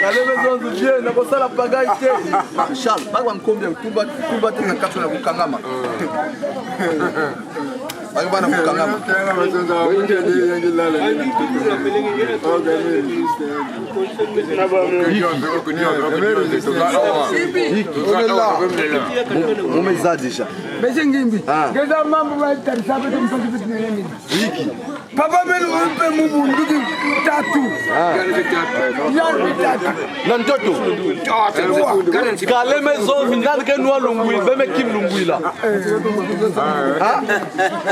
Allez, maison de Dieu, n'a pas ça la bagaille. Charles, pas comme combien, tout va te faire 4 ans Kangama. Papa melu umpe mubunduki tatu. Nantoto. Kale maison finale que nous lungui, beme kim lunguila.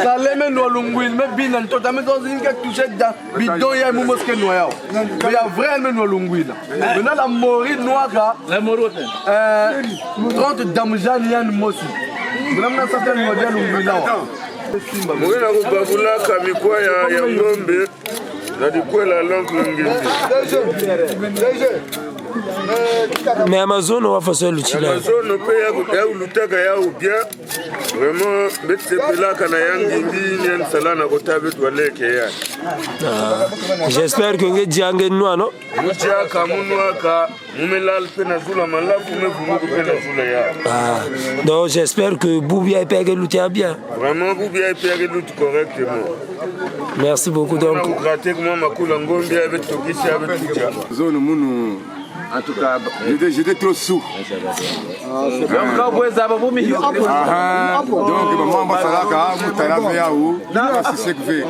Kale me no lungui, me bin nantoto maison zinga touché dans bidon ya mu mosque noya. Il y a vraiment no lunguila. Maintenant la mori noaka, la morote. 30 damjan yan mosi. Vraiment certaines modèles lunguila. Mugena kubabula kamikwa ya ngombe na dikwela l'oncle ngimbi. Mais Amazon on va faire ça l'utile. Amazon pe ya lutaka ya ubia. Vraiment betse pela kana yangimbi ni nsala na kotabe twaleke ya. J'espère que nge diange noa no. Muja kamunwa ka mumelal pena zula malafu mevumu pena zula ya. Donc j'espère que Boubia pègue lutter bien. Vraiment Boubia pègue lutte correctement. Merci beaucoup donc. Pratiquement makula ngombe avec tokisi avec tuja. Zone munu en tout cas j'étais trop sous. Donc maman basalaka mutarafe yaou c'est ce que fait. En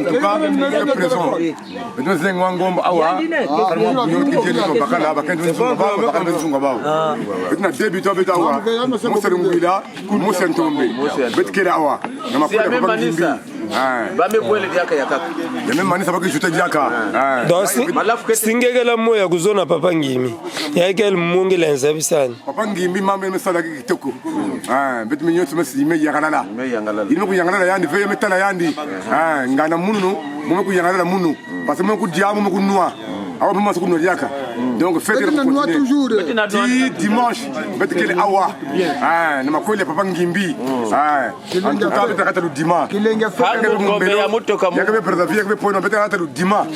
tout cas présent. Maintenant c'est ngombe awa kalmo nyoti jeli ko bakala bakendo nzunga ba bakando nzunga ba. Maintenant début to beta awa muserungwila musentombe betkira awa na makula papa ngimbi. Ba me boile diaka ya kaka. Même manisa baki juta diaka. Donc singekela moya kuzona papa ngimi. Yakel mungi lenza bisani. Papa ngimbi mama mesala kitoko. Betu minyoto mesime yakalala. Ino ku yakalala yandi fe metala yandi. Ngana munu mu ku yakalala munu. Parce que mu ku diamu mu ku noa. Awa mama ku no diaka. Donc fête toujours. Dimanche betu kele awa. Na makwele papa ngimbi. En tout cas betu kata lu dimanche. Yakabe préserver yakabe point betu kata lu dimanche.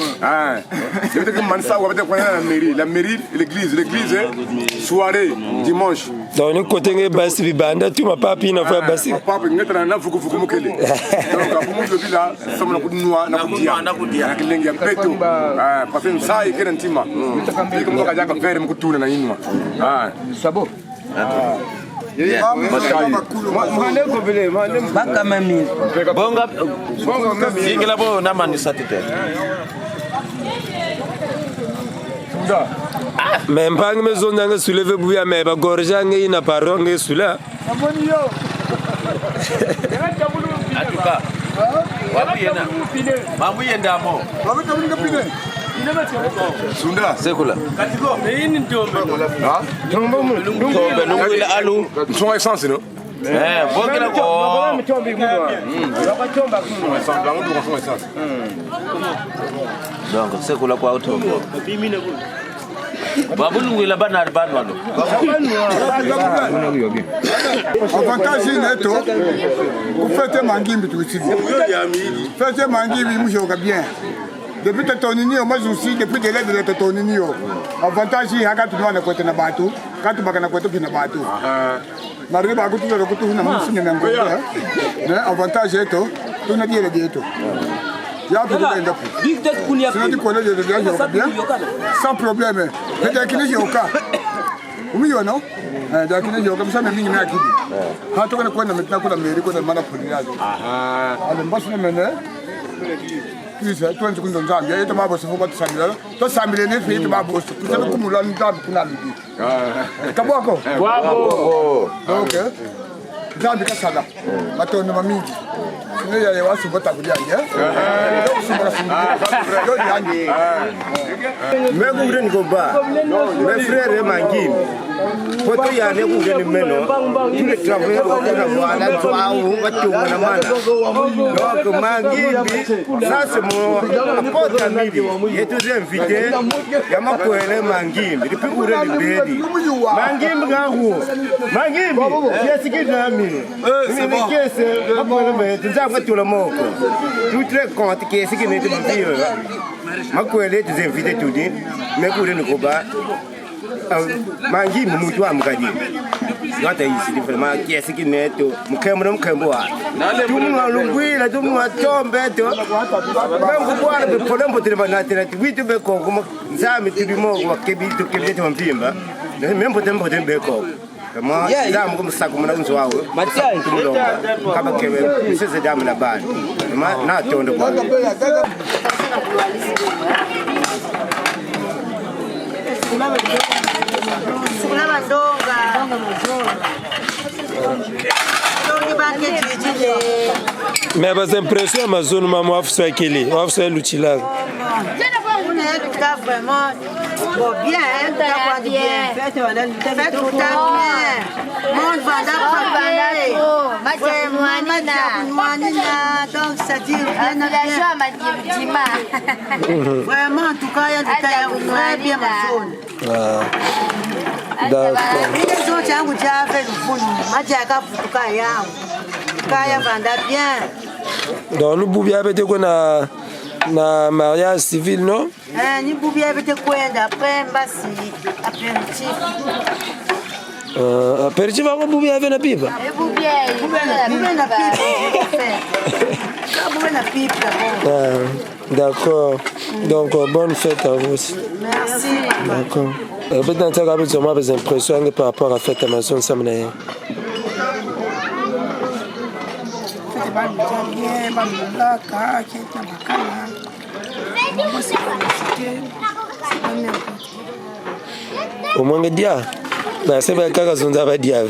Betu que mansa wa betu kwa la mairie l'église soirée dimanche. Donc ni côté nge basi bibanda tu ma papi na fa basi. Papa ngeta na fuku mukele. Donc apumu le bila somna ku noa na ku dia. Kilenge betu. Parce que ça y est ntima. Comme ka jaka faire mu kutuna na inwa. Sabo. Baka mami. Bonga. Singela bo na mani satete. Mais mpang me zonda nge souleve buya me ba gorja nge ina paro nge sula. Atuka. Wapi yena? Mamu yenda mo. Sunda sekula. Katiko. Ini ndombe. Ah? Ndombe nungwile alu. Son essence no? Bongela ko. Donc sekula kwa auto. Babulungwila banali banwalo. Avantage neto. Ku fete mangimbi tuiti. Fete mangimbi mushoka bien. Depuis que ton union, moi aussi, depuis que l'aide de ton union, avantage, il y a quand tu dois le côté de bateau, quand tu vas le côté de bateau. N'arrive à côté de côté de la avantage est tout, tu n'as dit le ghetto. Il y a plus de bien, sans problème. Mais dès qu'il y a au cas, oui ou non? Dès qu'il y a comme ça, mais il y a qui dit. Quand tu connais quoi, maintenant, qu'on a mérité, qu'on a mal à produire. Alors, moi, je me Puis, tu as dit que tu as dit que tu as dit que tu as dit que tu as dit que tu as dit que tu as dit que tu as dit que tu as dit que tu as Photo ya ne ku le meno. Tu le travail au voilà toi ou va tu na mana. Donc Mangimbi ça c'est mon apôtre ami. Et tu es invité. Ya makwele Mangimbi. Depuis ku le bedi. Mangimbi ngahu. Mangimbi. Qu'est-ce que tu as mis? C'est bon. Tu as fait tout le monde. Tu très compte qu'est-ce que n'est pas dire. Makwele tu es invité tout dit. Mais ku le ngoba. Mangimbi mutu amkadi. Ngata isi vraiment qu'est-ce que n'est to mukemro mukemboa. Tumwa lungwila tumwa tombe to. Bangu bwana be polembo tilibana tena vitu be ko kuma nzami tulimo kwa kebitu kebete mpimba. Membo tembo tembe ko. Kama damu kumsako mna unzo wao. Matia tumulonga. Kama kebe sisi damu na bani. Na tondo kwa. Mais bas impression Amazon maman afsa kili, afsa luchila. Vraiment bien, faites tout bien. Monde donc ça dit vraiment en tout cas il y a très bien Amazon. Donc nous pouvons avec na mariage civil non? Ni bubi avec quoi après basi apéritif. Apéritif va bubi avec na pipa. Bubi na pipa. D'accord. Donc bonne fête à vous aussi. Merci. D'accord. Peut-être que vous avez des impressions par rapport à la fête Amazon Samnaye. Au moins dia, bah c'est bien quand on va dia.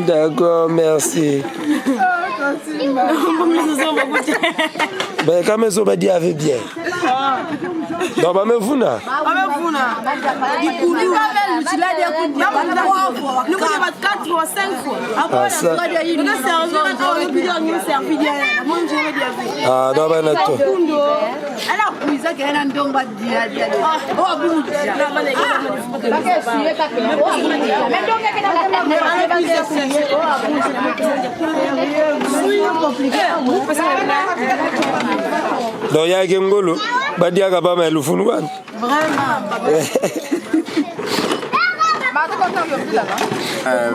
D'accord, merci. Ben quand même on va dire avec bien. Donc bah me funa. Ah non bah nato. Donc il y a Gengolo, Badia Gabama Lufunwan.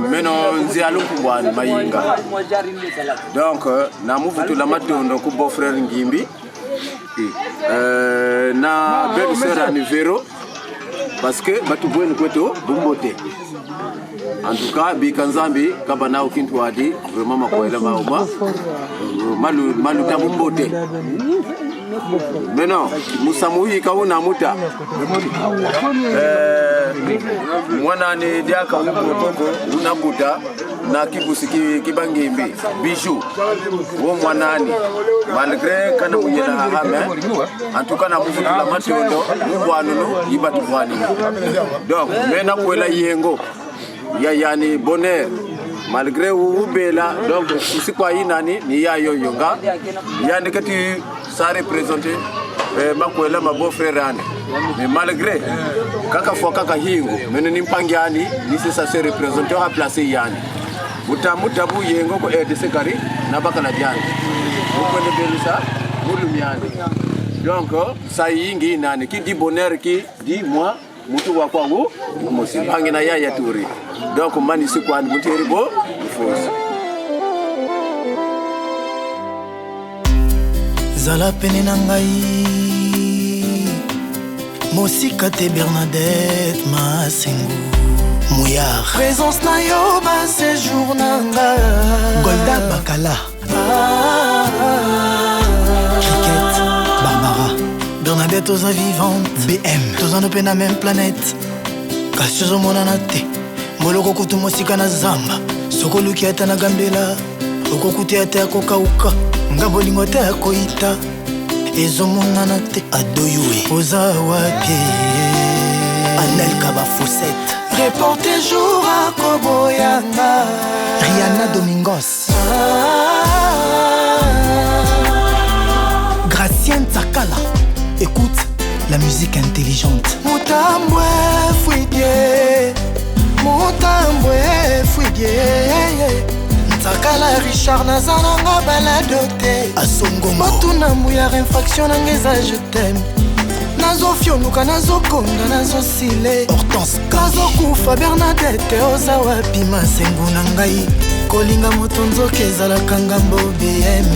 Maintenant, nous allons pouvoir Mayinga. Donc, nous avons tout la matondo pour beau frère Ngimbi. Na belle sœur Anivero. Parce que Batuboué nous koto Bumbote. En tout cas, Bikanzambi, Kabana Okintwadi, vraiment Makoela Maoma, Maluta Bumbote. Mais non, Moussamouhi Kauna Muta. Mwana ni diaka Ubotoko, Unabuta, na Kibusiki Kibangimbi, Bijou, Mwanani, malgré Kana Muyena Hame, en tout cas, na Moufu la Matondo, Mouanuno, Ibatouani. Donc, Mena Kuela Yengo. Yani bonheur malgré où bela donc c'est quoi inani ni ya yo yonga yani que tu ça représente makwela ma beau frère ane mais malgré kaka fo kaka hingo meno nimpangiani ni c'est ça se représenter à placer yani mutabu yengo ko aide sekari na bakala jani ko ne belisa mulumiani donc ça yingi nani qui dit bonheur qui dit moi mutu wa kwangu musipangi na yaya turi donc mani sikwa muteri bo force zala pene na ngai mosika te Bernadette Masengo Mouyar présence na yo ba séjour na nga Golda Bakala Cricket Barbara Bernadette aux vivante BM tous en open la même planète Kassozo monana te Moloko kutu mosika na zamba Soko luki ata na gambela Oko kuti ata ya kokauka Nga bolingo ata ya koita ezomonana te adoyue oza wapi Anel Kaba Foussette reporter jour à Koboyanga Rihanna Domingos Gracien Tsakala. Écoute la musique intelligente. Mutambwe fouidie Ntsakala Richard Nazananga baladote Asongongo Batuna mouya infraction nangeza je t'aime nazofionuka nazokonda nazosile Hortense nazokufa Bernadette oza wapi masengu na ngai kolinga moto nzoka ezalaka ngambo BM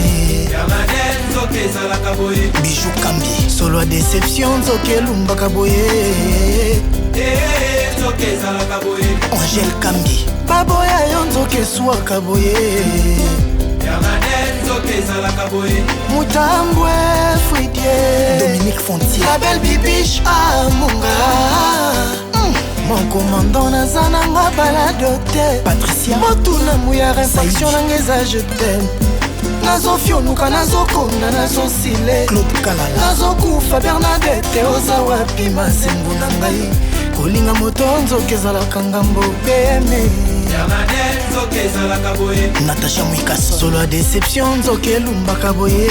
Bijou Kambi solo a déception nzoka elumbaka boye Angèle Kambi baboya yo nzoka eswaka boye Mutambwe fouidie Dominique Fontier la belle bibiche amunga mon commandant nazananga baladote Patricia motuna mouya réflexion nangeza je t'aime nazofionuka nazokonda nazosile Claude Kalala nazokufa Bernadette oza wapi masengu na ngai kolinga moto nzoka ezalaka ngambo BM Natacha Mwikaso solo a déception nzoka elumbaka boye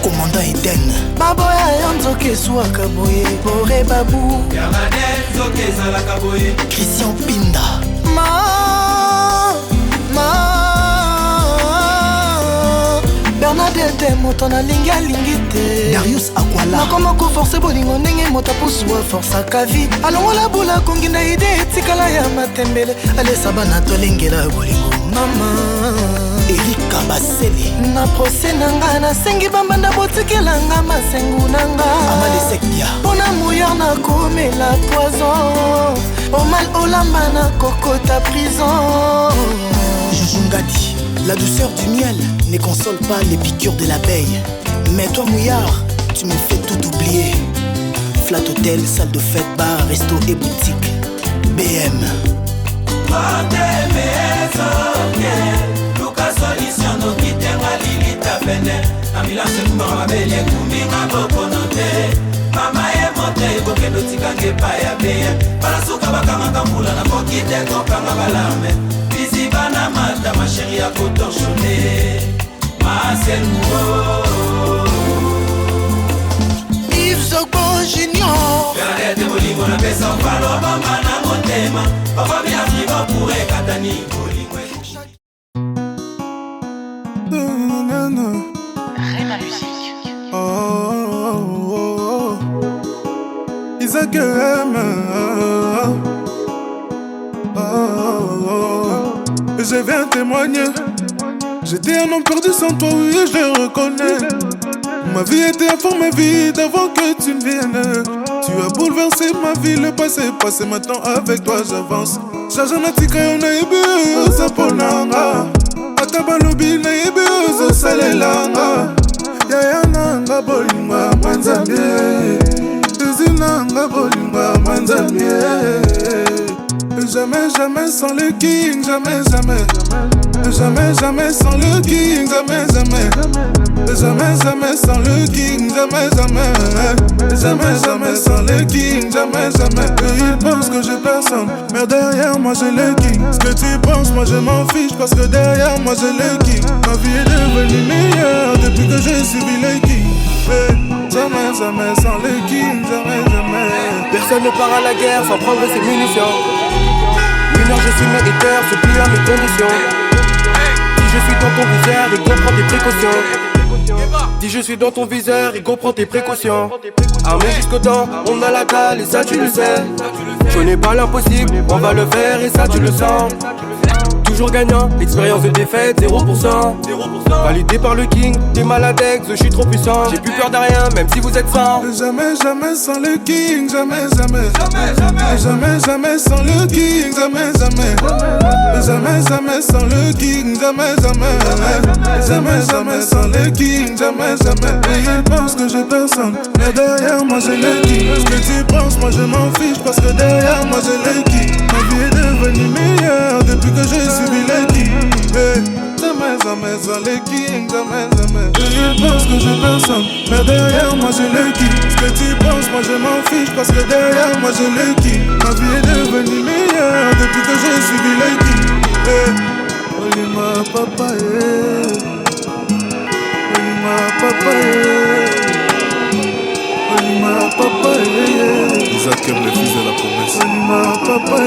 Commandant Eden baboya yo nzoka eswaka boye Bore Babu Christian Pinda Bernadette moto nalingi alingi te Darius Akwala nakoma koforce bolingo ndenge moto apusuwa forsaka vi alongola bula kongi na ide etikala ya matembele alesa bana tolengela bolingo mama Erika Basele na prose nanga nasengi bambanda botikelanga masengu nanga Amalesekbia mpona mouilleur nakomela poison omal olamba na kokota prison Jujungadi la douceur du miel ne console pas les piqûres de l'abeille. Mais toi mouillard, tu me fais tout oublier. Flat Hotel, salle de fête, bar, resto et boutique. BM Bizibana mata ma chérie à cotorchonné ma Yves Zogbo Junior Bernadette Bolingo na pesa ufalo bamba na motema Papa bien arriva pour ekatani Bolingo Rema Musique Isaac je viens témoigner. J'étais un homme perdu sans toi, oui, je le reconnais. Ma vie était informée vide avant que tu ne viennes. Tu as bouleversé ma vie, le passé est passé, maintenant avec toi j'avance. Jajanatika yo na yebi oza ponanga ata balobi na yebi ozosalelanga yaya nanga bolingwa manzambe ezinanga bolingwa manzambe. Jamais, jamais sans le king, jamais, jamais. Jamais, jamais sans le king, jamais, jamais. Jamais, jamais sans le king, jamais, jamais. Jamais, jamais sans le king, jamais, jamais. Et ils pensent que j'ai personne, mais derrière moi j'ai le king. Ce que tu penses, moi je m'en fiche, parce que derrière moi j'ai le king. Ma vie est devenue meilleure depuis que j'ai suivi le king. Jamais, jamais sans le king, jamais, jamais. Personne ne part à la guerre sans prendre ses munitions. Mineur, je suis militaire, je plie à mes conditions. Si je suis dans ton viseur, il comprend tes précautions. Si je suis dans ton viseur, il comprend tes précautions. Armé jusqu'aux dents, on a la dalle et ça tu le sais. Je n'ai pas l'impossible, on va le faire et ça tu le sens. Toujours gagnant, expérience de défaite 0%. Validé par le king, t'es maladex, je suis trop puissant. J'ai plus peur de rien, même si vous êtes sans. Jamais, jamais sans le king, jamais, jamais. Jamais, jamais sans le king, jamais, jamais. Jamais, jamais sans le king, jamais, jamais. Jamais, jamais sans le king, jamais, jamais. Et ils pensent que j'ai personne, mais derrière moi j'ai le king. Ce que tu penses, moi je m'en fiche, parce que derrière moi j'ai le king. Ma vie est devenue meilleure depuis que j'ai suivi le king. Jamais, jamais sans le king, jamais, jamais. mais derrière moi je le quitte. Ce que tu penses, moi je m'en fiche, parce que derrière moi je le quitte. Ma vie est devenue meilleure depuis que j'ai suivi l'équipe. Olima papa, Olima papa, Olima papa, Isaac aime les fils de la promesse. Olima papa,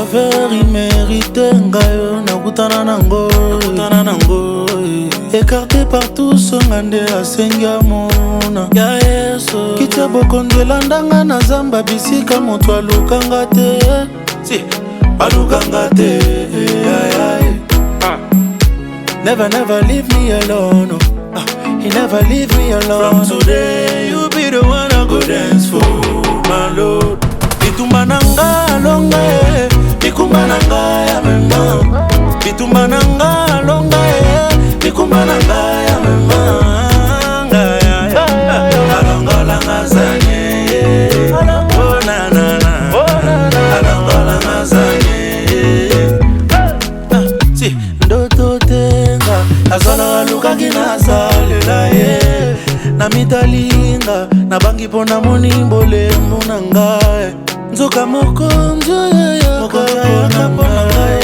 faveur immérité ngayo nakutana nango écarté par tous ngande asenga mona ya yeso kitia bokondo elandanga na zamba bisika moto alukanga te si alukanga te never leave me alone he never leave me alone from today you be the one I go dance for my lord bitumba nanga longa bikumba nanga ya mema bitumba nanga longa bikumba nanga ya mema alongola ngazanye oh na na na alongola ngazanye si ndoto tenga azala luka kina salela ye na mitalinga na bangi pona moni bolembo na ngai nzoka mokonzo ya kapona ngai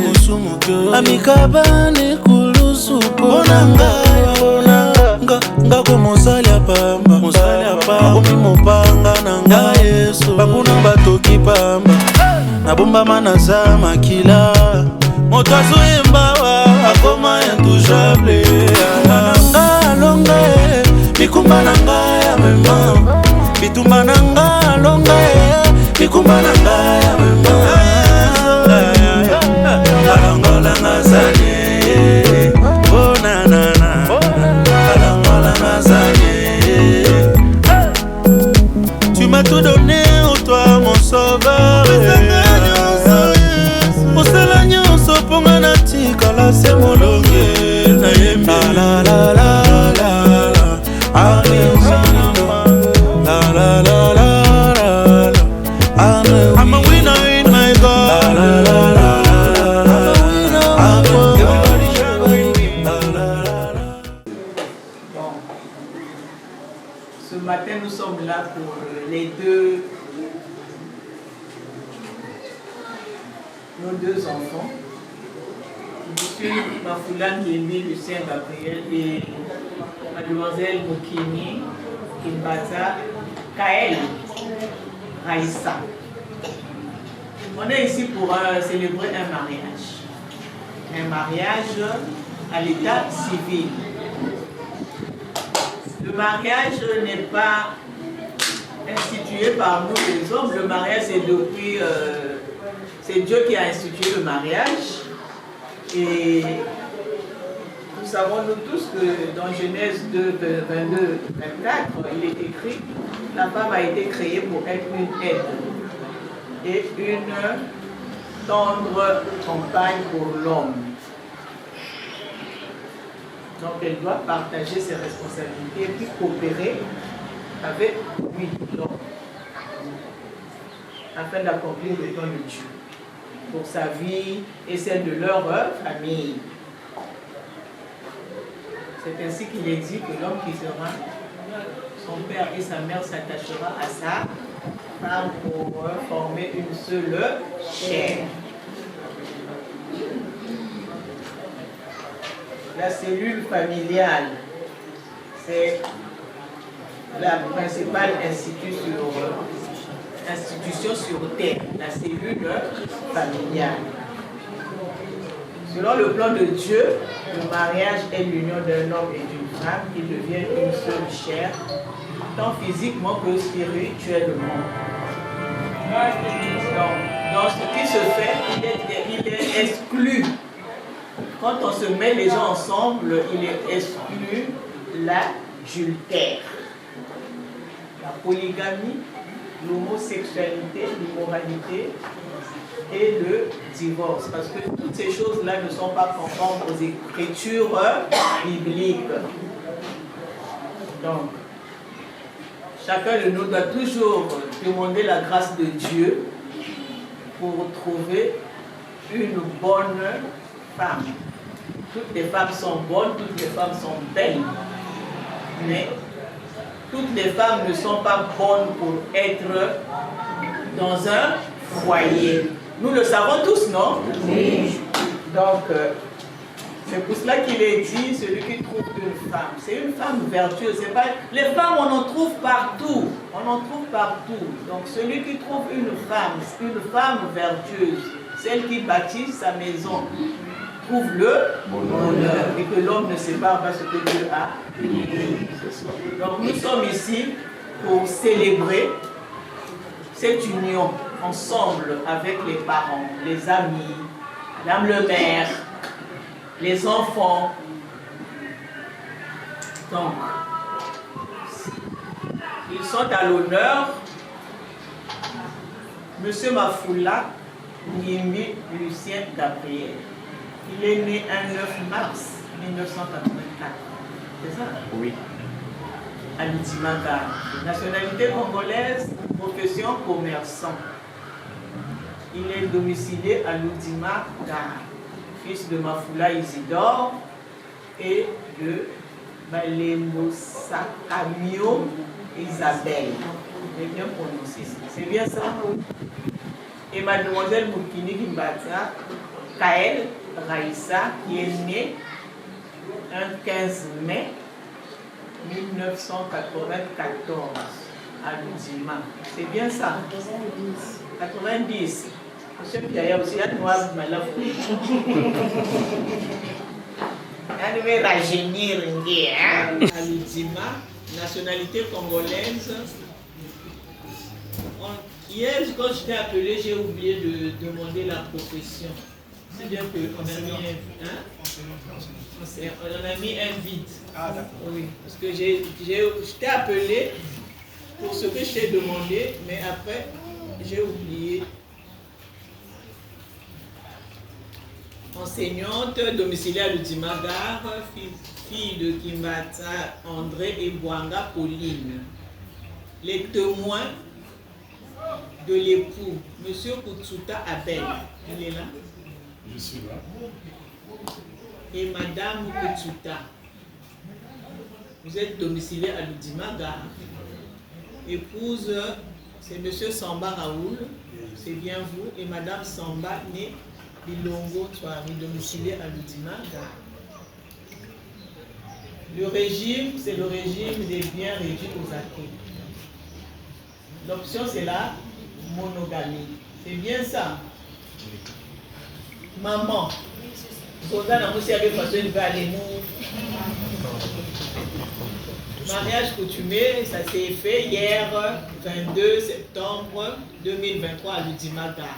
musumuko amikabane kulusu pona ngai ngako mosali apamba omi mopanga na ngai yeso bakuna batoki pamba nabombama naza makila moto azoyembawa akoma intouchable nanga longa bikumba nanga ya mema bitumba nanga longa bikumba nanga ya mema alongola ngazanye oh na na na alongola ngazanye tu m'as tout donné oh toi mon sauveur osala nyonso mponga natikala se molonge nayembi la la la I'm a winner in my God. Ce matin, nous sommes là pour nos deux enfants. Monsieur Mafoulane Yembi, Lucien Gabriel et Mademoiselle Mokini Kimbaza Kael Raïssa. On est ici pour célébrer un mariage. Un mariage à l'état civil. Le mariage n'est pas institué par nous les hommes. Le mariage, c'est depuis... c'est Dieu qui a institué le mariage. Et nous savons nous tous que dans Genèse 2, 22, 24, il est écrit « La femme a été créée pour être une aide et une tendre compagne pour l'homme. » Donc elle doit partager ses responsabilités et puis coopérer avec lui, l'homme, afin d'accomplir le plan de Dieu pour sa vie et celle de leur famille. C'est ainsi qu'il est dit que l'homme quittera son père et sa mère, s'attachera à sa femme pour former une seule chair. La cellule familiale, c'est la principale institution sur terre, la cellule familiale. Selon le plan de Dieu, le mariage est l'union d'un homme et d'une femme qui deviennent une seule chair, tant physiquement que spirituellement. Donc, dans ce qui se fait, il est exclu. Quand on se met les gens ensemble, il est exclu l'adultère, la polygamie, l'homosexualité, l'immoralité et le divorce. Parce que toutes ces choses-là ne sont pas conformes aux écritures bibliques. Donc, chacun de nous doit toujours demander la grâce de Dieu pour trouver une bonne femme. Toutes les femmes sont bonnes, toutes les femmes sont belles. Mais toutes les femmes ne sont pas bonnes pour être dans un foyer. Nous le savons tous, non? Oui. Donc, c'est pour cela qu'il est dit, celui qui trouve une femme. C'est une femme vertueuse. C'est pas... Les femmes, on en trouve partout. On en trouve partout. Donc, celui qui trouve une femme vertueuse, Celle qui bâtit sa maison trouve le bonheur et que l'homme ne sépare pas ce que Dieu a. Donc nous sommes ici pour célébrer cette union ensemble avec les parents, les amis, Madame le maire, les enfants. Donc, ils sont à l'honneur. Monsieur Mafoula Ngimbi Lucien Gabriel. Il est né un 9 mars 1984. C'est ça? Oui. À Ludimaga. Nationalité congolaise, profession commerçant. Il est domicilié à Ludimaga, fils de Mafoula Isidore et de Balembo Sakamio Isabelle. J'ai bien prononcé ça. C'est bien ça? Et mademoiselle Moukini Kimbata Kael Raïssa, qui est née un 15 mai 1994 à Ludima. C'est bien ça? 90. Monsieur Pierre aussi, il y a noir de malafou. Il y a rajeunir à Ludima, nationalité congolaise. Hier, quand je t'ai appelé, j'ai oublié de demander la profession. C'est bien qu'on a mis un vide. Ah, d'accord. Oui, parce que je t'ai appelé pour ce que je t'ai demandé, mais après, j'ai oublié. Enseignante domiciliaire à Ludimagar, fille de Kimbata André et Bouanga Pauline. Les témoins de l'époux, Monsieur Kutsuta Abel, il est là? Je suis là. Et Madame Kutsuta, vous êtes domicilié à Ludimaga. Épouse, c'est Monsieur Samba Raoul, c'est bien vous, et Madame Samba née Bilongo Touari, domicilié à Ludimaga. Le régime, c'est le régime des biens réduits aux acquis. L'option, c'est la monogamie. C'est bien ça? Maman, mariage coutumier, ça s'est fait hier, 22 septembre 2023 à Ludimaga.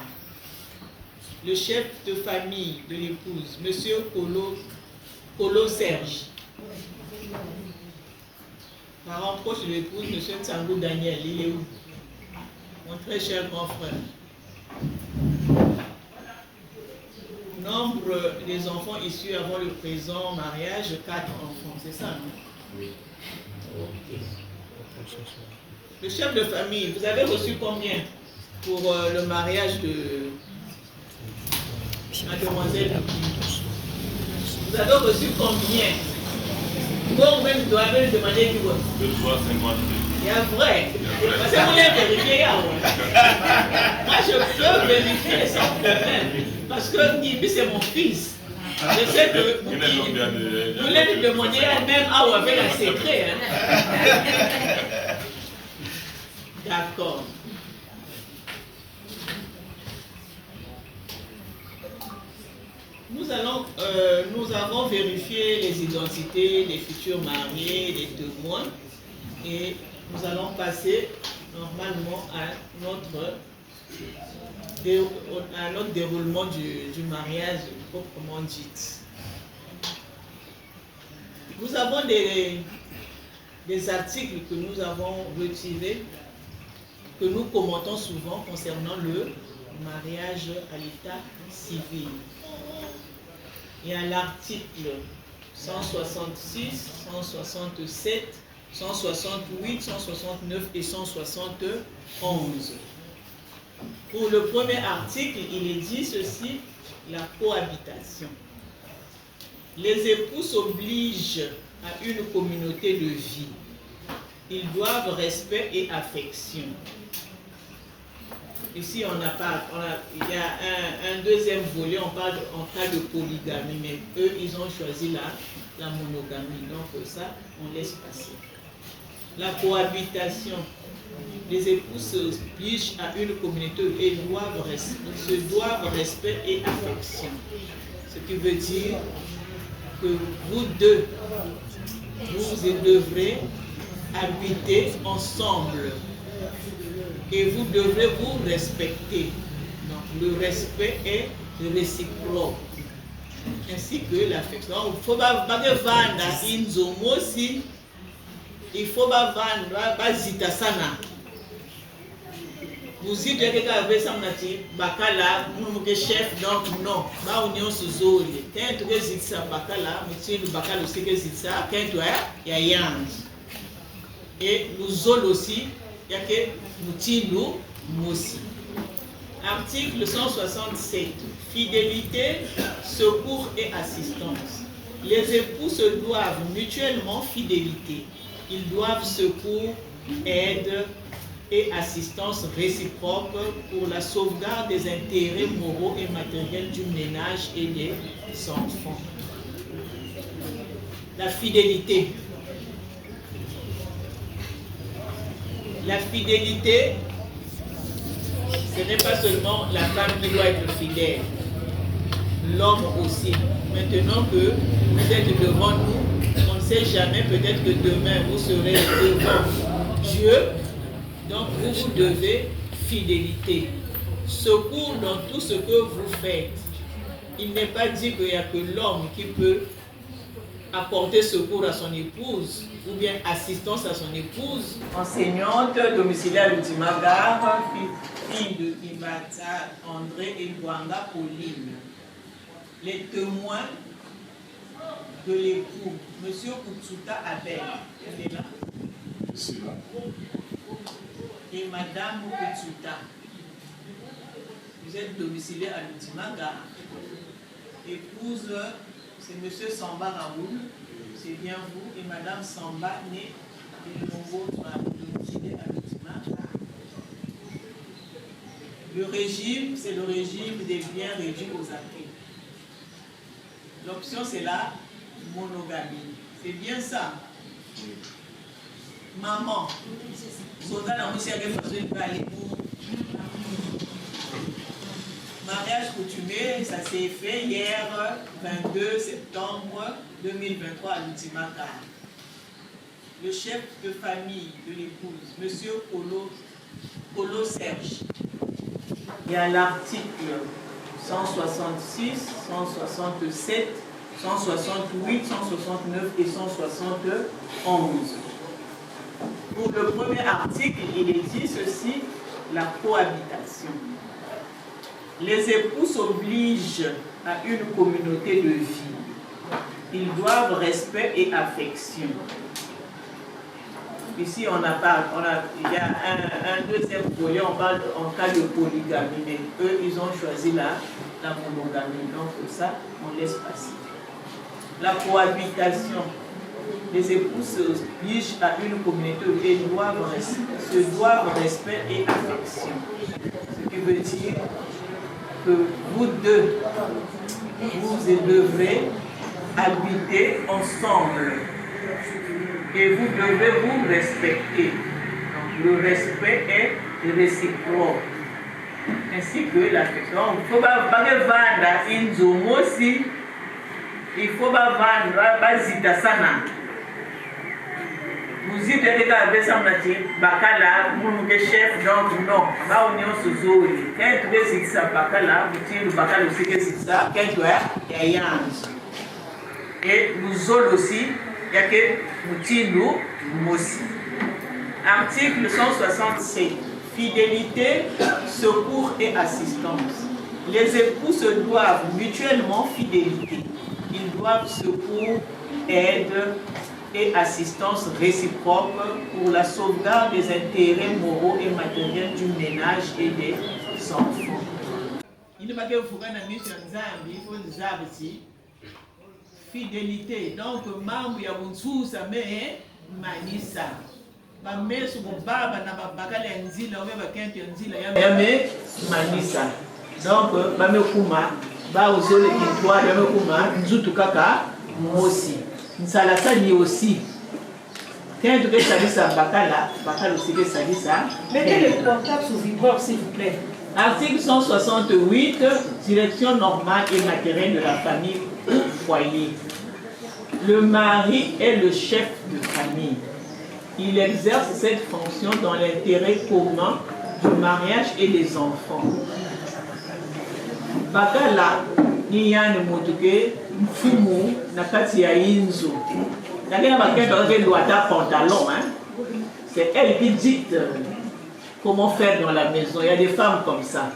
Le chef de famille de l'épouse, Monsieur Kolo Serge. Parent proche de l'épouse, Monsieur Tsangou Daniel, il est où? Mon très cher grand frère. Nombre des enfants issus avant le présent mariage, 4 enfants, c'est ça, non? Oui. Le chef de famille, vous avez reçu combien pour le mariage de mademoiselle? Vous avez reçu combien? Vous-même doivez demander du vote. 250 000. Il y a vrai. Parce que vous l'avez vérifié. Moi, je peux vérifier sans problème. Parce que Nibi, c'est mon fils. Je sais que vous l'avez demandé même à où avec un secret. Hein? D'accord. Nous avons vérifié les identités des futurs mariés, des témoins, et nous allons passer normalement à notre déroulement du mariage proprement dit. Nous avons des articles que nous avons retirés, que nous commentons souvent concernant le mariage à l'état civil. Il y a l'article 166, 167, 168, 169 et 171. Pour le premier article, il est dit ceci, la cohabitation. Les époux s'obligent à une communauté de vie. Ils doivent respect et affection. Ici, il y a un deuxième volet, on parle en cas de polygamie, mais eux, ils ont choisi la monogamie. Donc ça, on laisse passer. La cohabitation. les époux se pligent à une communauté et se doivent respect et affection. Ce qui veut dire que vous deux, vous devrez habiter ensemble et vous devrez vous respecter. Donc le respect est réciproque, ainsi que l'affection. Donc il faut pas vendre inzomo si il faut pas vendre bazita sana. Vous dites que quelqu'un avait ça bakala mon chef donc non ba union suzoli quand tu dis ça bakala monsieur le bakala aussi que ça quand tu ya yang et nous aussi il y a que nous aussi. Article 167. Fidélité, secours et assistance. Les époux se doivent mutuellement fidélité. Ils doivent secours, aide et assistance réciproque pour la sauvegarde des intérêts moraux et matériels du ménage et des enfants. La fidélité. La fidélité, ce n'est pas seulement la femme qui doit être fidèle, l'homme aussi. Maintenant que vous êtes devant nous, on ne sait jamais, peut-être que demain vous serez devant Dieu, donc vous devez fidélité. Secours dans tout ce que vous faites. Il n'est pas dit qu'il n'y a que l'homme qui peut apporter secours à son épouse ou bien assistance à son épouse. Enseignante domiciliaire à Lutimagare, fille de Imata, André et Luanga Pauline. Les témoins de l'époux, M. Kutsuta Abel, elle est là. Et Madame Kutsuta. Vous êtes domicilié à Lutimagare. Épouse, c'est M. Samba Raoul, c'est bien vous, et Madame Samba, née et nouveau domicilié à Lutimagare. Le régime, c'est le régime des biens réduits aux acquis. L'option, c'est la monogamie. C'est bien ça. Maman, mariage coutumier, ça s'est fait hier, 22 septembre 2023 à Lutimagare. Le chef de famille de l'épouse, M. Kolo Serge. Il y a l'article 166, 167, 168, 169 et 171. Pour le premier article, il est dit ceci, la cohabitation. Les époux s'obligent à une communauté de vie. Ils doivent respect et affection. Ici, il y a un deuxième volet, on parle en cas de polygamie, mais eux, ils ont choisi la monogamie. Donc, ça, on laisse passer. La cohabitation. Les époux s'obligent à une communauté et se doivent respect et affection. Ce qui veut dire que vous deux, vous devrez habiter ensemble et vous devez vous respecter. Donc, le respect est réciproque, ainsi que l'affection. Il ne faut pas vendre une zomo aussi, il ne faut pas vendre bazita sana. Vous dites que avec ça, bakala, mon chef, donc non, ba union suzuri. Quand tu veux ça bakala, vous tirez le bakala aussi que c'est ça. Quand tu as, il y a yange. Et nous aussi, il y a que nous tirons nous aussi. Article 167. Fidélité, secours et assistance. Les époux se doivent mutuellement fidélité. Ils doivent secours, aide et assistance réciproque pour la sauvegarde des intérêts moraux et matériels du ménage et des enfants. Fidélité. Donc, membre ya bunsusa me manisa. Ba mesu baba na babakala nzila obe bakenti nzila ya me manisa. Donc, ba me kuma ba ozole kitwa ya me kuma nzutu kaka mosi. Nsalasa ni aussi. Quand tu veux ça, Bakala aussi que ça. Mettez le portable sous vibreur, s'il vous plaît. Article 168, direction normale et matérielle de la famille ou foyer. Le mari est le chef de famille. Il exerce cette fonction dans l'intérêt commun du mariage et des enfants. Bakala, ni yani mutuke, mfumu, nakati ya inzo. Nakena bakenda doit pantalon, hein. C'est elle qui dicte comment faire dans la maison. Il y a des femmes comme ça.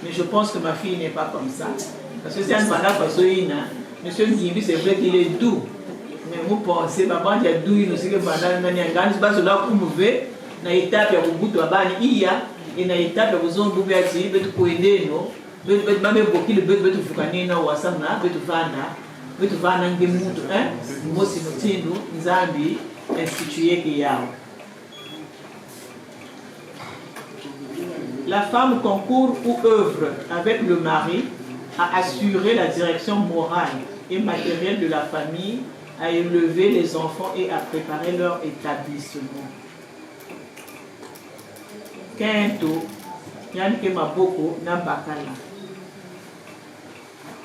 Mais je pense que ma fille n'est pas comme ça. Parce que c'est un bandage parce que monsieur Ngimbi, c'est vrai qu'il est doux. Mais vous pensez, maman, il y a doux, il nous dit que bandage, il y a un gars, c'est là pour nous voir. Na étape ya kubutu abani iya et na étape ya kuzongo beti betu koendeno betu mame bokile betu fukanina wasana betu vana ngemutu mosi mutindo nzambi institué que yao. La femme concourt ou œuvre avec le mari à assurer la direction morale et matérielle de la famille, à élever les enfants et à préparer leur établissement. Kento, yanke maboko na bakala.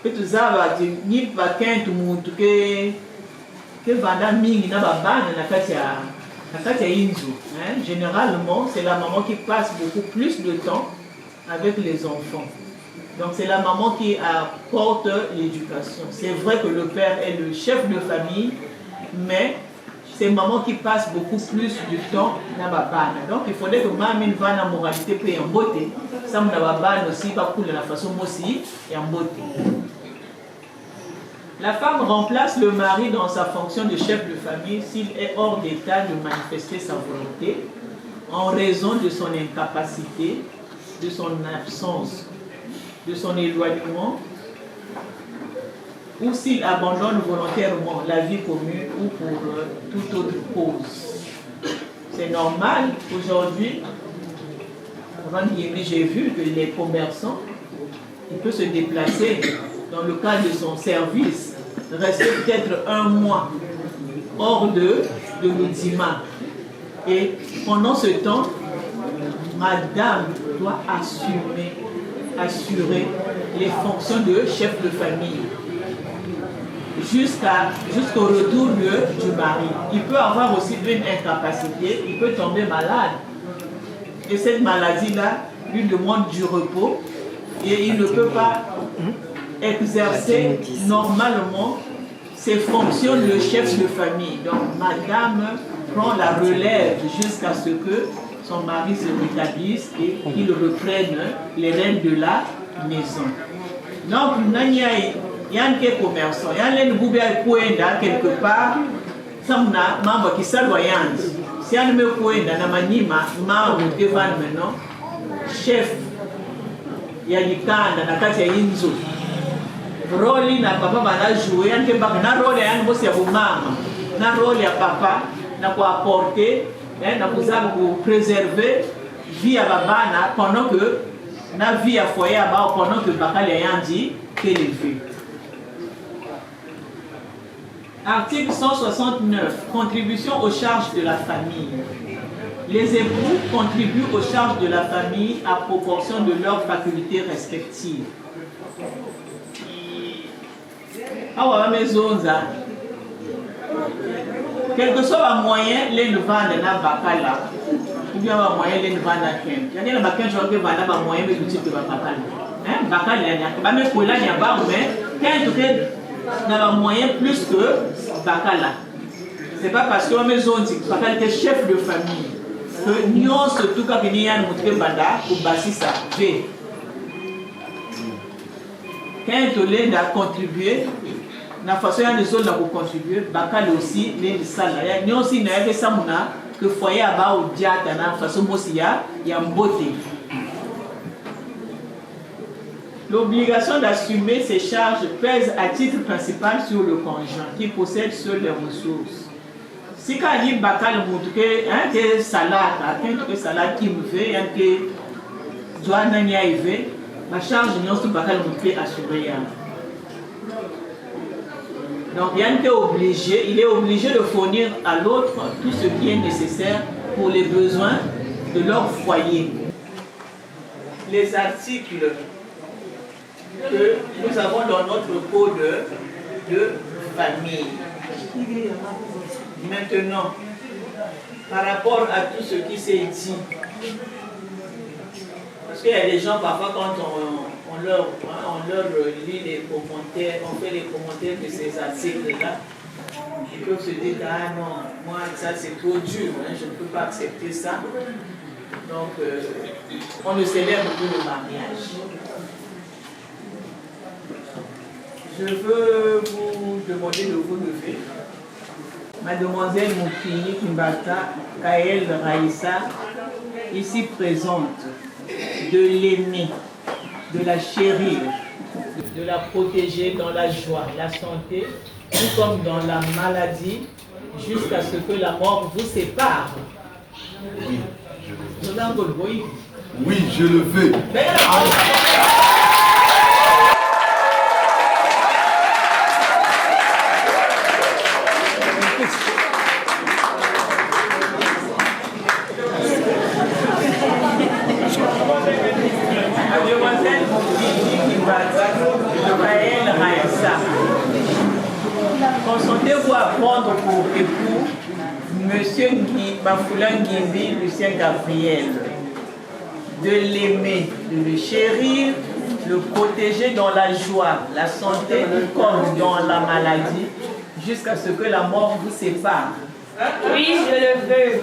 Petu zaba ni ba kento muntu ke vanda mingi na babana na kati ya inzu. Généralement, c'est la maman qui passe beaucoup plus de temps avec les enfants. Donc c'est la maman qui apporte l'éducation. C'est vrai que le père est le chef de famille, mais c'est maman qui passe beaucoup plus du temps dans la babane. Donc il faudrait que maman va dans la moralité et en beauté. Ça me babane aussi, pas pour la façon aussi et en beauté. La femme remplace le mari dans sa fonction de chef de famille s'il est hors d'état de manifester sa volonté en raison de son incapacité, de son absence, de son éloignement, ou s'il abandonne volontairement la vie commune ou pour toute autre cause. C'est normal aujourd'hui, j'ai vu que les commerçants, il peut se déplacer dans le cadre de son service, rester peut-être un mois hors de l'Oudima. Et pendant ce temps, madame doit assurer les fonctions de chef de famille jusqu'au retour du mari. Il peut avoir aussi une incapacité, il peut tomber malade. Et cette maladie-là lui demande du repos et il ne peut pas exercer normalement ses fonctions de chef de famille. Donc madame prend la relève jusqu'à ce que son mari se rétablisse et qu'il reprenne les rênes de la maison. Donc, il y a un commerçant, il y a un commerçant quelque part, ça m'a membre qui s'aloyante. Si on me coïnda, on m'a dit, membre devant maintenant, chef, il y a des cannes, il y a des inzo. Rôle na papa va jouer, il y a un rôle à maman, un rôle à papa, na quoi apporter. Pour préserver la vie à Babana pendant que la vie à foyer pendant que Bakal a dit qu'elle est vue. Article 169. Contribution aux charges de la famille. Les époux contribuent aux charges de la famille à proportion de leurs facultés respectives. Quel que soit le moyen, les nous vendent dans Bakala. Ou bien le moyen, les nous vendent dans Ken. Il y a des Bakala qui ont un moyen, mais tout de Bakala. Bakala, il y a pas même pour là, il y a pas, mais quand il y a un moyen plus que Bakala. Ce n'est pas parce que la maison dit que Bakala est chef de famille. Que nous, surtout quand il y a un moutre banda, pour bâtir ça. Quand il a contribué, la façon dont les autres ont contribué, Bakal aussi, les salariés, nous aussi, nous avons ça que foyer à bas au diable, de façon il y a une beauté. L'obligation d'assumer ces charges pèse à titre principal sur le conjoint qui possède seules les ressources. Si quand il y a Bakal montre que salade qui me fait, que doit n'y arriver, la charge nous Bakal montre assurée. Donc Yann est obligé, il est obligé de fournir à l'autre tout ce qui est nécessaire pour les besoins de leur foyer. Les articles que nous avons dans notre code de famille. Maintenant, par rapport à tout ce qui s'est dit, parce qu'il y a des gens parfois quand on leur lit les commentaires, on fait les commentaires de ces articles-là, ils peuvent se dire ah non, moi ça c'est trop dur, hein, je ne peux pas accepter ça. Donc on ne célèbre plus le mariage. Je veux vous demander de vous lever. Mademoiselle Moukini Kimbata, Kael Raïssa, ici présente, de l'aimer, de la chérir, de la protéger dans la joie, la santé, tout comme dans la maladie, jusqu'à ce que la mort vous sépare. Oui, je le veux. Oui, je le veux. Mademoiselle Moukini Kimbata, Kael Raïssa, consentez-vous à prendre pour époux Monsieur Bafoula Ngimbi Lucien Gabriel, de l'aimer, de le chérir, le protéger dans la joie, la santé comme dans la maladie, jusqu'à ce que la mort vous sépare. Oui, je le veux.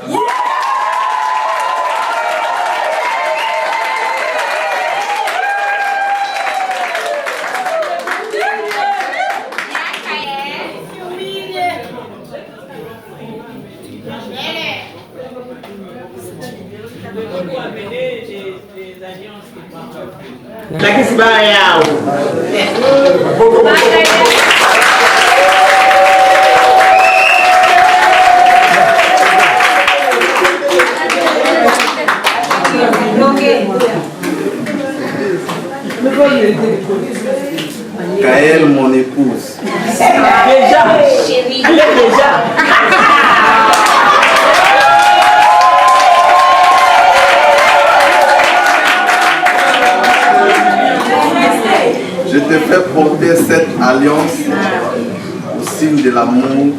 Kael, mon épouse. Déjà, elle est déjà. Je te fais porter cette alliance au signe de l'amour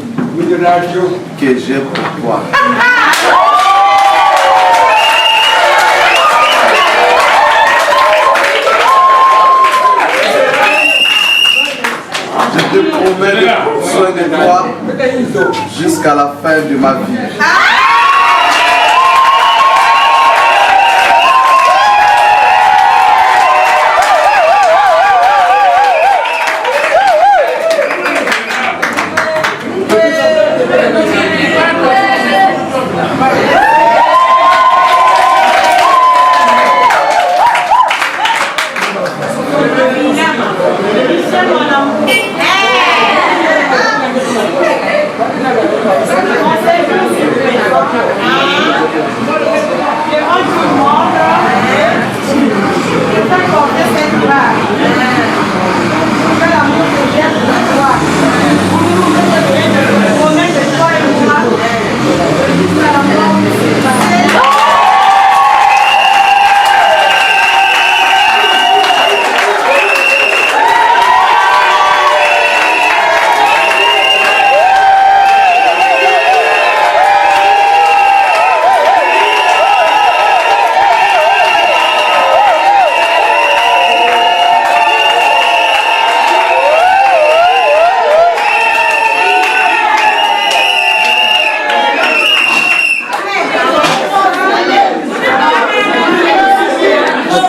que j'ai pour toi. Je te promets de prendre soin de toi jusqu'à la fin de ma vie.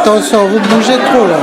Attention, vous bougez trop là.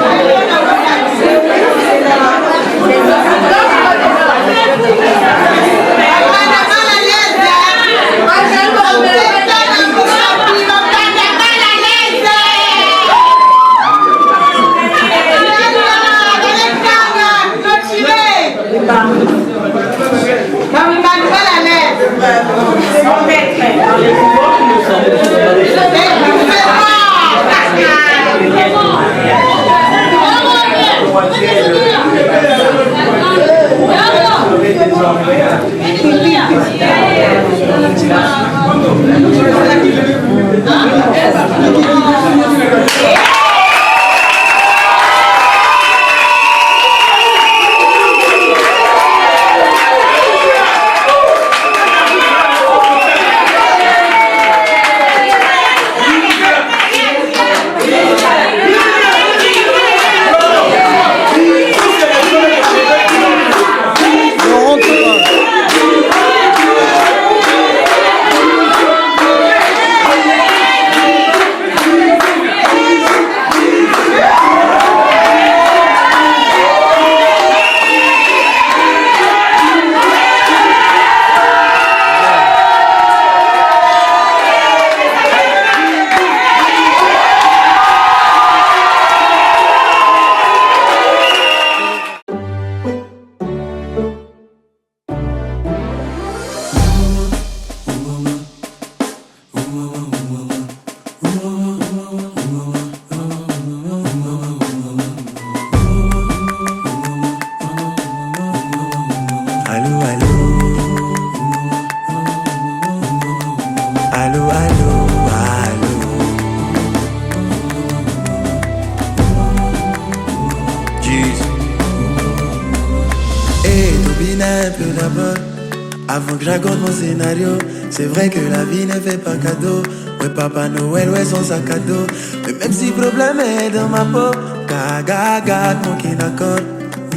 Avant que j'accorde mon scénario, c'est vrai que la vie ne fait pas cadeau. Ouais, Papa Noël, ouais, son sac à dos. Mais même si le problème est dans ma peau, gaga, mon qui n'accorde.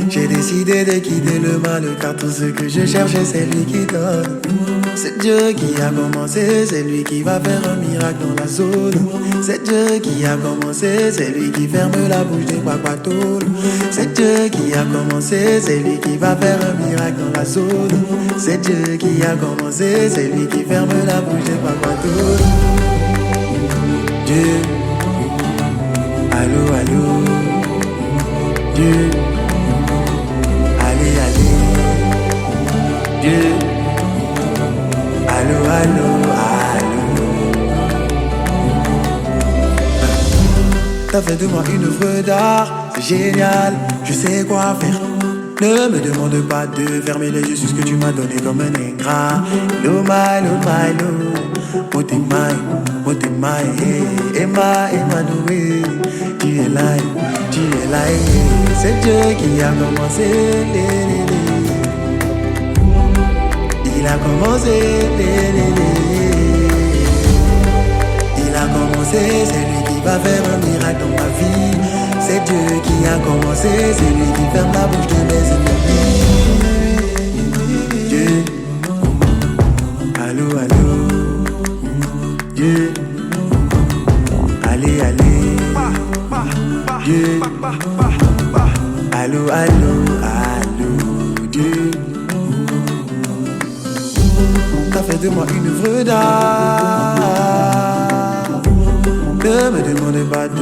J'ai décidé de quitter le mal, car tout ce que je cherche, c'est lui qui donne. C'est Dieu qui a commencé, c'est lui qui va faire un miracle dans la zone. C'est Dieu qui a commencé, c'est lui qui ferme la bouche des quaquatoles. C'est Dieu qui a commencé, c'est lui qui va faire un miracle dans la zone. C'est Dieu qui a commencé, c'est lui qui ferme la bouche des quaquatoles. Dieu, allô, allô, Dieu, allez, allez, Dieu. Allô, allô, allô. T'as fait de moi une œuvre d'art, c'est génial, je sais quoi faire. Ne me demande pas de fermer les yeux sur ce que tu m'as donné comme un ingrat. Lo my, lo my, lo. Motemai, Emma, Noé. Tu es là, c'est Dieu qui a commencé. Il a commencé, il a commencé, c'est lui qui va faire un miracle dans ma vie. C'est Dieu qui a commencé, c'est lui qui ferme la bouche de mes ennemis. Dieu, allô, allô, Dieu, allez, allez, Dieu, allô, allô, allô, Dieu. T'as fait de moi une œuvre d'art. Ne me demandez pas de.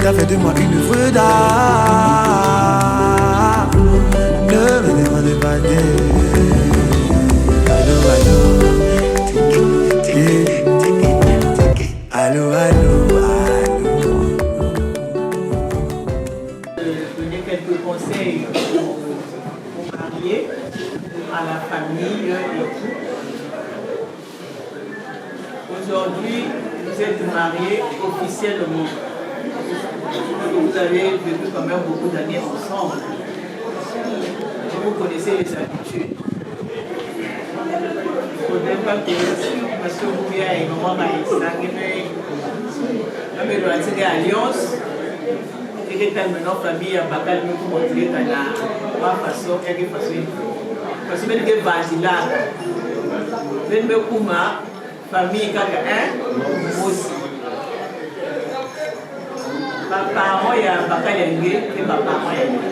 T'as fait de moi une œuvre d'art. Ne me demandez pas de. Allô, allô. Allô, allô, allô. Donner quelques conseils aux mariés, à la famille et tout. Aujourd'hui, vous êtes mariés officiellement. Vous avez vécu quand même beaucoup d'années ensemble. Vous connaissez les habitudes. Il ne faudrait pas que, parce que vous avez un moment mais dans la alliance, et que maintenant famille a pas calme pour montrer qu'elle a pas façon, elle est façon. Parce que même que Vasila, même que Kuma, famille kaka un aussi. Papa moi il y a papa yangé et papa moi yangé.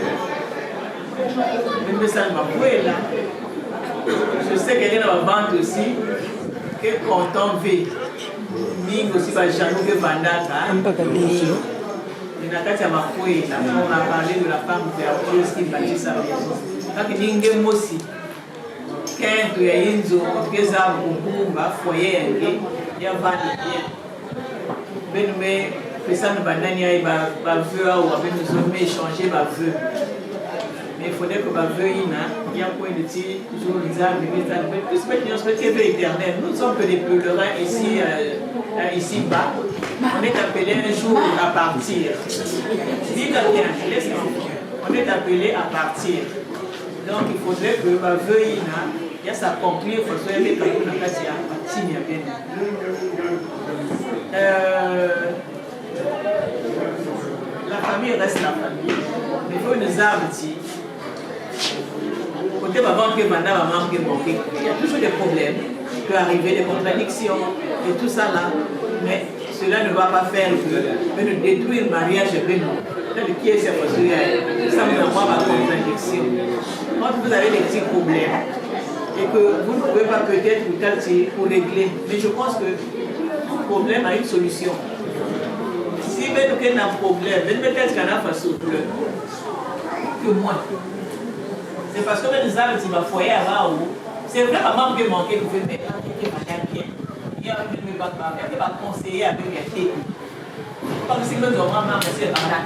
Même ça m'a prouvé là. Je sais qu'elle est dans la vente aussi. Que quand on vit, ni aussi va jaloux que Vandaka. On a parlé de la femme vertueuse qui bâtit sa maison. Quand il y a un aussi, quand il y a une zone, il y a un foyer, il y a un bien. Mais ça ne va pas être un vœu ou avec nous échanger un vœu. Mais il faudrait que ma veuille, il y a un point de tir, toujours les âmes, plus maintenant, ce qui est éternel. Nous ne sommes que des pèlerins ici bas. On est appelé un jour à partir. Dis-le bien, on est appelé à partir. Donc il faudrait que ma veuille, il y a s'accomplir, il faut que les gens la famille reste la famille. Mais il faut une arme. Côté maman qui maman qui manqué, il y a toujours des problèmes, il peut arriver des contradictions et tout ça là. Mais cela ne va pas faire que de détruire le mariage de nous. Qui est cette posture? Ça me envoie ma contradiction. Quand vous avez des petits problèmes et que vous ne pouvez pas peut-être vous calmer pour régler, mais je pense que tout problème a une solution. Si vous avez un problème, peut-être qu'il y en a un souple que moi. C'est parce que les âmes qui vont foyer avant, c'est vrai maman qui manquait de faire bien. Il y a un qui va conseiller avec les têtes. Comme si nous avons maman qui s'est barré.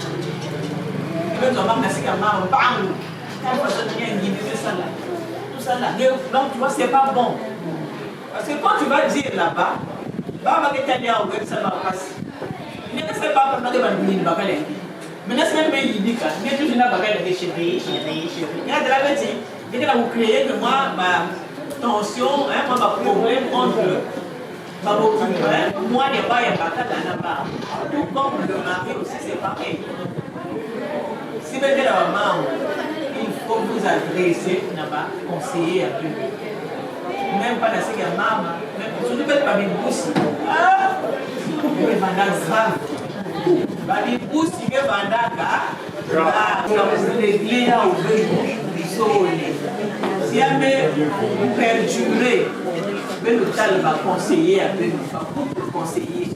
Nous avons maman qui s'est barré. Bam! Tout ça là. Donc tu vois, c'est pas bon. Parce que quand tu vas dire là-bas, ça va passer. Il ne sait pas comment tu vas dire là-bas. Mais c'est même il dit que il y a toujours une bagarre de chérie. Il y a de la bêtise. Il y a vous créer que moi, ma tension, ma problème entre moi, il n'y a pas de bagarre là-bas. Tout comme le mari aussi, c'est pareil. Si vous êtes la maman, il faut vous adresser là-bas, conseiller un peu. Même pas dans ce qu'il y a maman, je ne peux pas me pousser. Ah! Il est grave. Bali pusi ke bandaka l'église au si elle perdurer le tal va conseiller avec le conseiller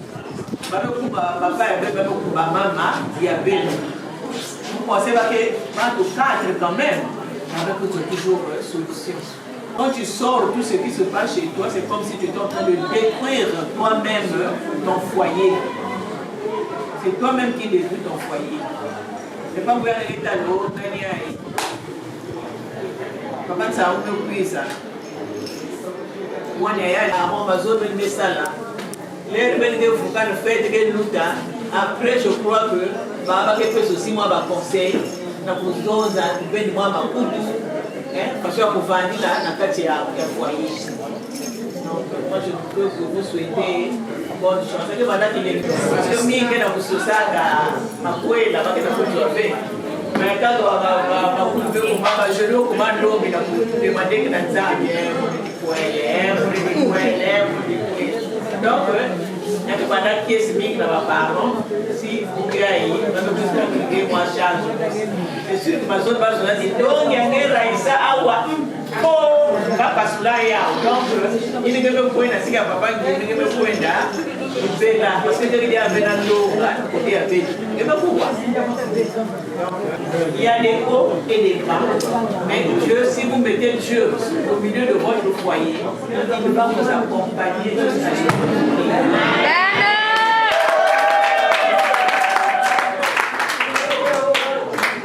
papa et maman vous pensez pas que au cadre quand même avec toujours solution. Quand tu sors tout ce qui se passe chez toi, c'est comme si tu étais en train de détruire toi-même ton foyer. C'est toi-même qui détruis ton foyer. C'est pas vous aller à l'autre, comment ça a pris ça? Moi, il y a un bazar de Messala. Les rebelles vous quand le fait de l'outa. Après, je crois que Baba qui fait aussi moi ma conseil, na kuzoza ben moi ma kudu, parce que pour vendre là, na kati ya foyer. Donc moi je peux vous souhaiter bonne chance. C'est que madame il est parce que mi que na kusosaka makwela ba que na kuzover. Mais quand on va kudu ko mama je lo ko mando bi na demander que na nzambe donc il y a des pendant qui est mis dans ma parole si vous gagnez moi charge c'est sûr que ma zone va se dire donc il y a un raïsa awa oh va pas là donc il ne peut pas na sika papa il ne peut pas là parce que il y a venando là côté avec et pas pourquoi il y a des hauts et des bas mais Dieu si vous mettez Dieu au milieu de votre foyer il va vous accompagner jusqu'à ce que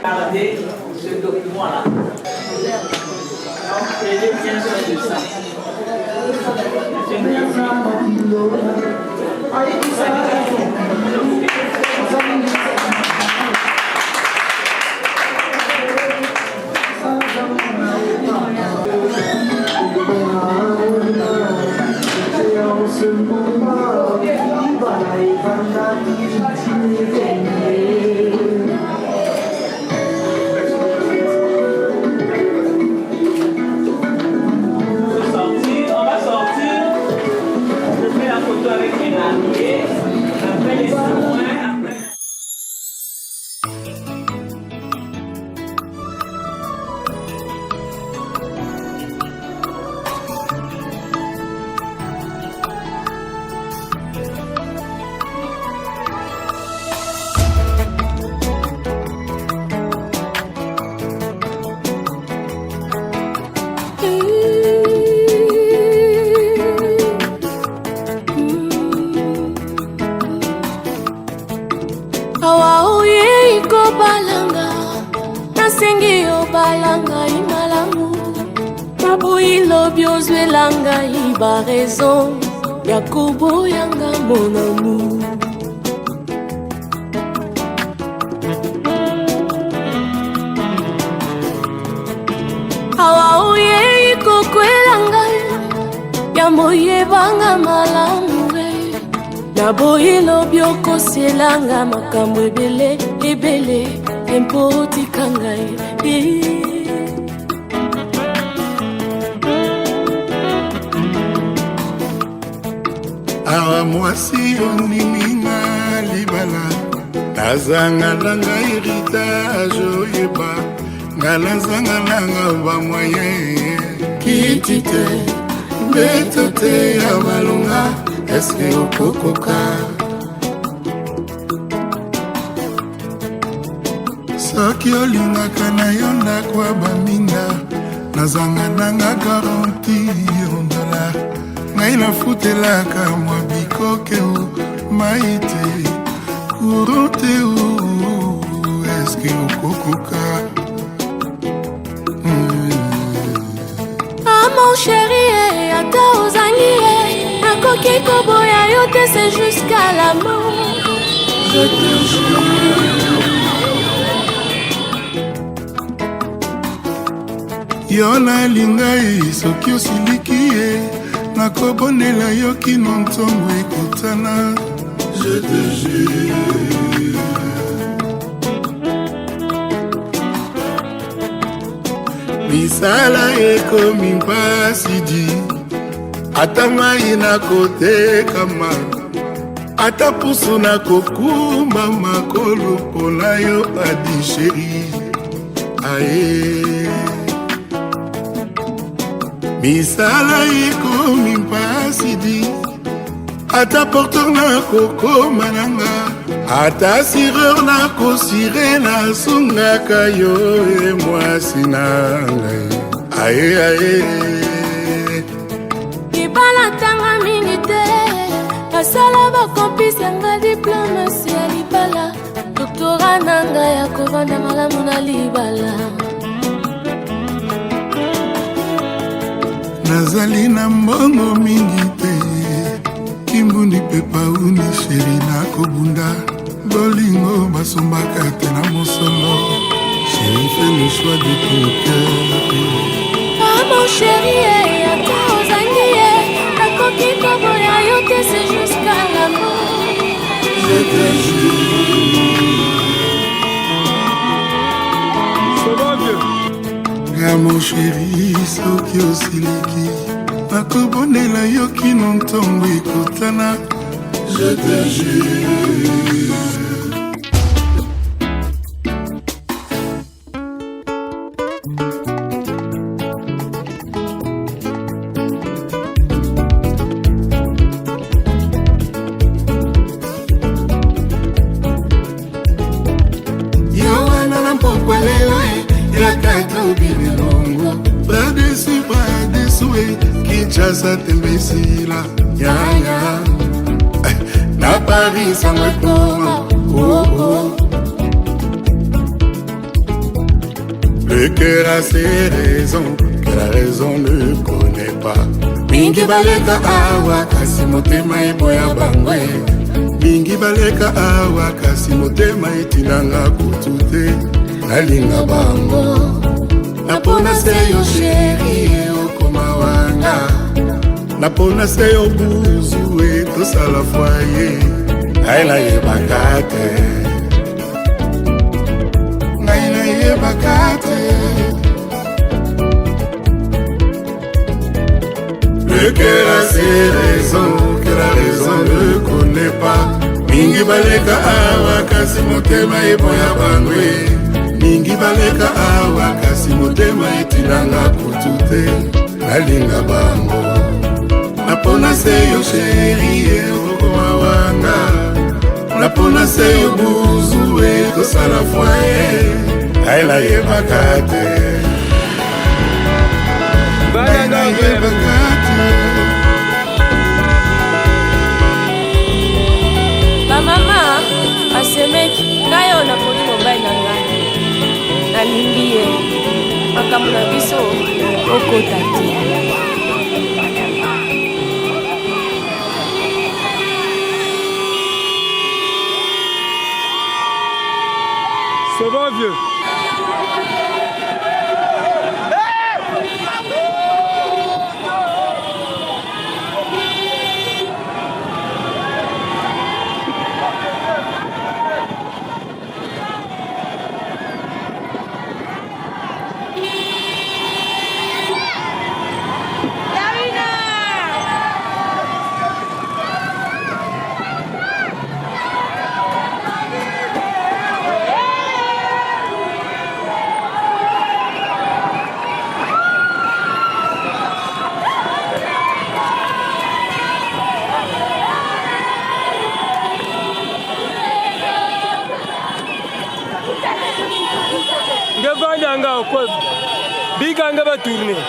regardez ce document-là. Donc, prenez bien soin de ça. On va sortir. Je fais la photo avec mes mariés. ilobi ozwela ngai baraison ya koboyanga mon amour. Awa oyei kokwela ngai ya moyebanga malamu naboyi lobi okosielanga makambo ebele ebele empo otika ngai. Awa mwasi oniminga libala nazangalanga héritage oyeba ngalazangalanga bamwaye kiti te mbeto te ya malonga eske okokoka soki olingaka na yo ndako ya baminga nazangananga garanti $1 ngai nafutelaka mwa bikoke mai te courant te eske okokoka. Mon chéri, ata ozangi nakoki koboya yo te, c'est jusqu'à la mort. Je te jure. Yo nalinga soki osiliki ye nakobonela yo kino ntongo ekutana. Je te jure. Misala ekomi mpasi di ata mai nakotekama ata pusu nakokumba makolo mpona yo adi sheri aye. Misala ekomi mpasi di ata porteur nakokoma nanga ata sireur nakosire nasungaka yo mwasi nangai aye aye. Libala tanga mingi te basala bakompisanga diplomasi ya libala doktora nanga ya kovanda malamu na libala. Nazali na mbongo mingi te kimbundi pe pauni sheri nakobunda bolingo basombaka te na mosolo. Chérie, fais le choix de ton cœur. Ah mon chéri, ata ozangi nakoki koboya yo te, c'est jusqu'à la mort. Je te jure. C'est bon Dieu. Ah mon chéri, soki osiliki nakobonela yo kino ntongo ekutana. Je te jure. Kinshasa tembesila yaya na Paris sans retour. Oh oh. Le cœur a ses raisons que la raison ne connaît pas. Mingi baleka awa kasi motema eboya bangwe. Mingi baleka awa kasi motema etinanga kutute nalinga bango. Napona seyo chéri okoma wanga. Napona seyo buzu etosala foye. Naila yebakate. Naila yebakate. Le cœur a ses raisons que la raison ne connaît pas. Mingi baleka awa kasi motema eboya bangwe. Mingi baleka awa kasi motema etinanga kutute nalinga bango. Napona seyo chéri okoma wanga. Napona seyo buzu etosala foye. Naila yebakate. Naila yebakate. Ba mama asemeki ngayo naponi mobile na ngai nalimbi ye makambo na biso okota te. Ça va, vieux? Ngevanyanga kwa biga ngaba tourner.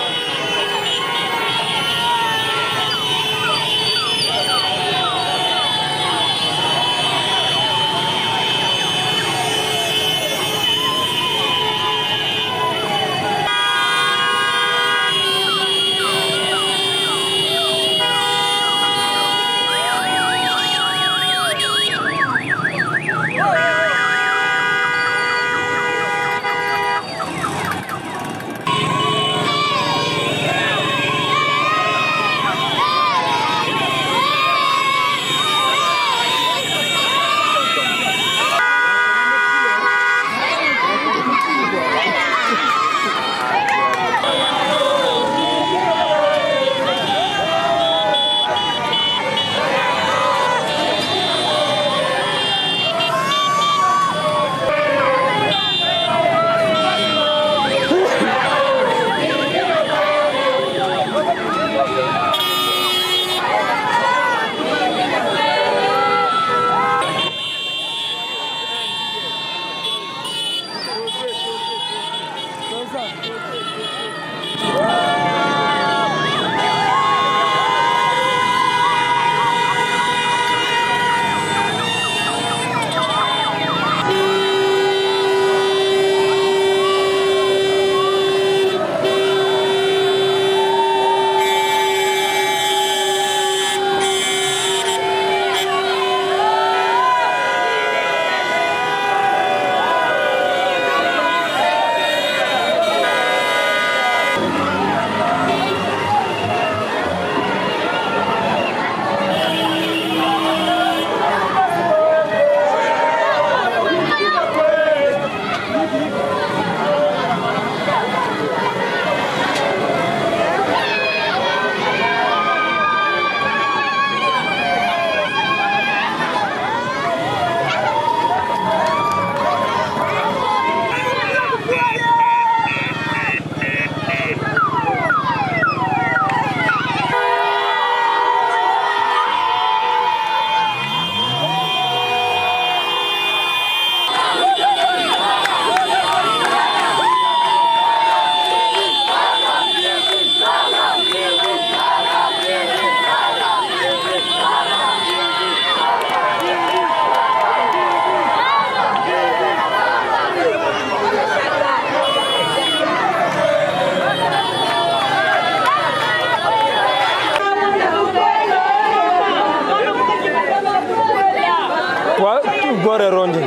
Bora, Ronde.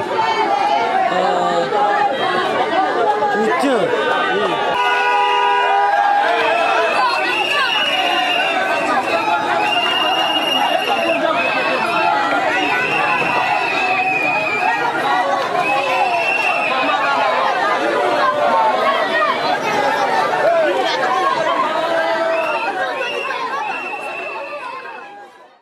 Putain.